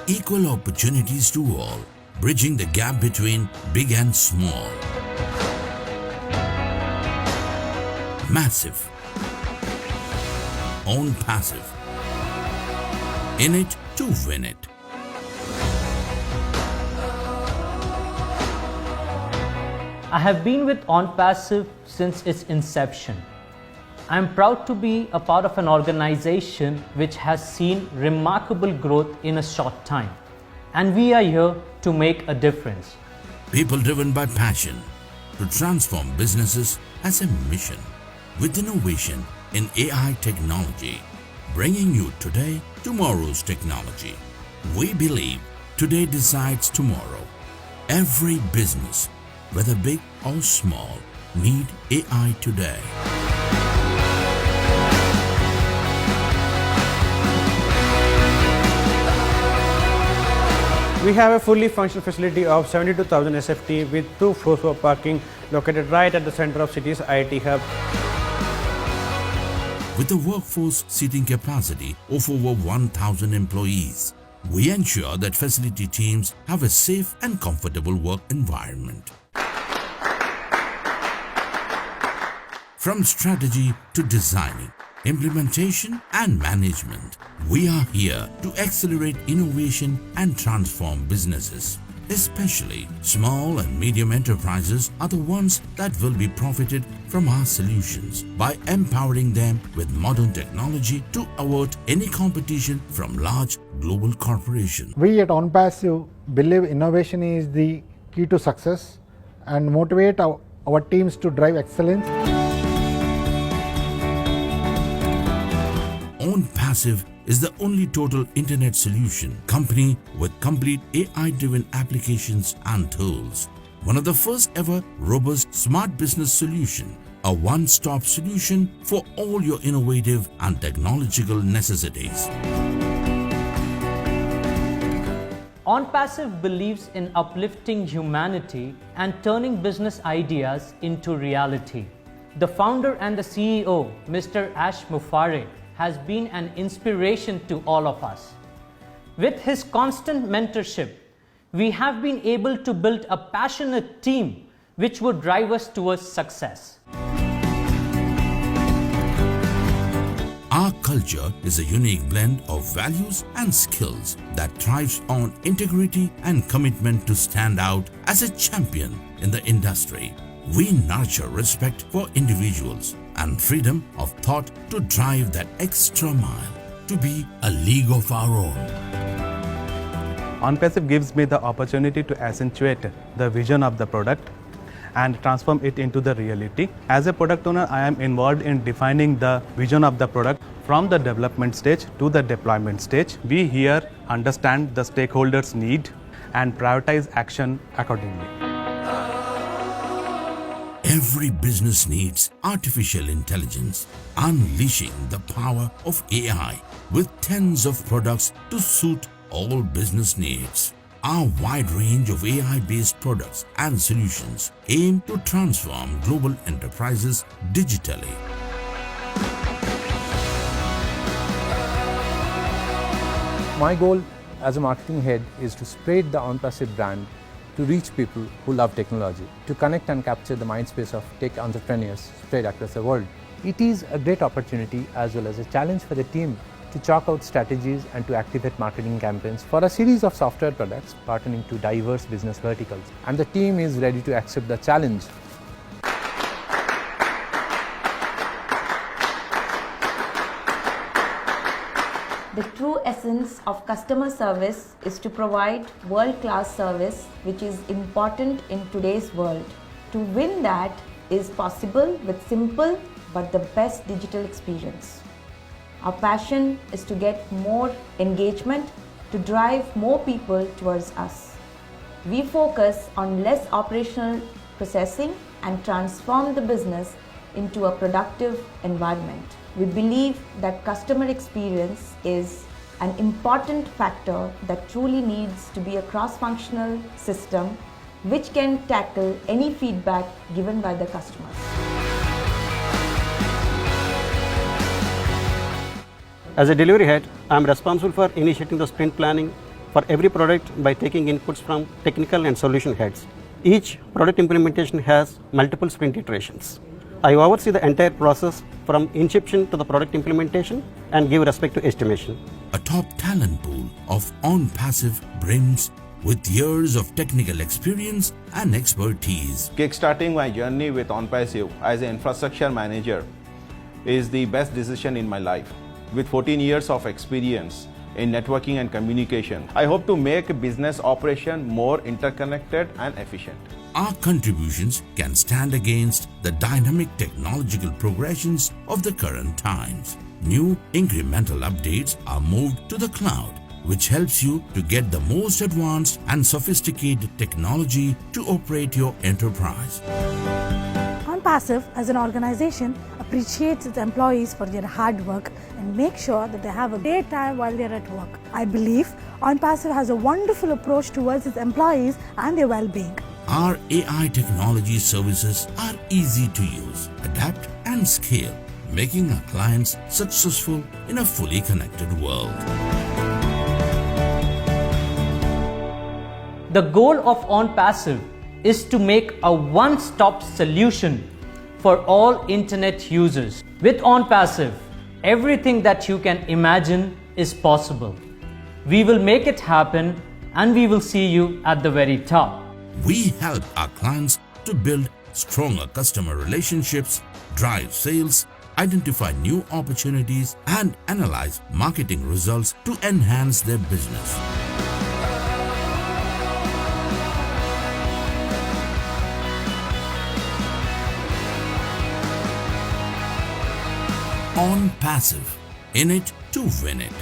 equal opportunities to all, bridging the gap between big and small. Massive. Own passive. In it to win it. I have been with OnPassive since its inception. I am proud to be a part of an organization which has seen remarkable growth in a short time. And we are here to make a difference. People driven by passion to transform businesses as a mission with innovation in AI technology, bringing you today tomorrow's technology. We believe today decides tomorrow. Every business, whether big or small, need AI today. We have a fully functional facility of 72,000 SFT with 2 floors for parking located right at the center of city's IT hub. With a workforce seating capacity of over 1,000 employees, we ensure that facility teams have a safe and comfortable work environment. From strategy to designing, implementation and management, we are here to accelerate innovation and transform businesses. Especially small and medium enterprises are the ones that will be profited from our solutions by empowering them with modern technology to avert any competition from large global corporations. We at OnPassive believe innovation is the key to success and motivate our teams to drive excellence. OnPassive is the only total internet solution company with complete AI-driven applications and tools. One of the first ever robust smart business solution, a one-stop solution for all your innovative and technological necessities. OnPassive believes in uplifting humanity and turning business ideas into reality. The founder and the CEO, Mr. Ash Mufareh, has been an inspiration to all of us. With his constant mentorship, we have been able to build a passionate team which would drive us towards success. Our culture is a unique blend of values and skills that thrives on integrity and commitment to stand out as a champion in the industry. We nurture respect for individuals and freedom of thought to drive that extra mile to be a league of our own. OnPassive gives me the opportunity to accentuate the vision of the product and transform it into the reality. As a product owner, I am involved in defining the vision of the product from the development stage to the deployment stage. We here understand the stakeholders' need and prioritize action accordingly. Every business needs artificial intelligence, unleashing the power of AI with tens of products to suit all business needs. Our wide range of AI-based products and solutions aim to transform global enterprises digitally. My goal as a marketing head is to spread the OnPassive brand to reach people who love technology, to connect and capture the mindspace of tech entrepreneurs spread across the world. It is a great opportunity as well as a challenge for the team to chalk out strategies and to activate marketing campaigns for a series of software products pertaining to diverse business verticals. And the team is ready to accept the challenge. The true essence of customer service is to provide world-class service, which is important in today's world. To win that is possible with simple but the best digital experience. Our passion is to get more engagement, to drive more people towards us. We focus on less operational processing and transform the business into a productive environment. We believe that customer experience is an important factor that truly needs to be a cross-functional system which can tackle any feedback given by the customers. As a delivery head, I am responsible for initiating the sprint planning, for every product by taking inputs from technical and solution heads. Each product implementation has multiple sprint iterations. I oversee the entire process from inception to the product implementation and give respect to estimation. A top talent pool of OnPassive brims with years of technical experience and expertise. Kickstarting my journey with OnPassive as an infrastructure manager is the best decision in my life. With 14 years of experience in networking and communication, I hope to make a business operation more interconnected and efficient. Our contributions can stand against the dynamic technological progressions of the current times. New incremental updates are moved to the cloud, which helps you to get the most advanced and sophisticated technology to operate your enterprise. OnPassive as an organization appreciates its employees for their hard work and makes sure that they have a great time while they're at work. I believe OnPassive has a wonderful approach towards its employees and their well-being. Our AI technology services are easy to use, adapt and scale, making our clients successful in a fully connected world. The goal of OnPassive is to make a one-stop solution for all internet users. With OnPassive, everything that you can imagine is possible. We will make it happen and we will see you at the very top. We help our clients to build stronger customer relationships, drive sales, identify new opportunities, and analyze marketing results to enhance their business. OnPassive, in it to win it.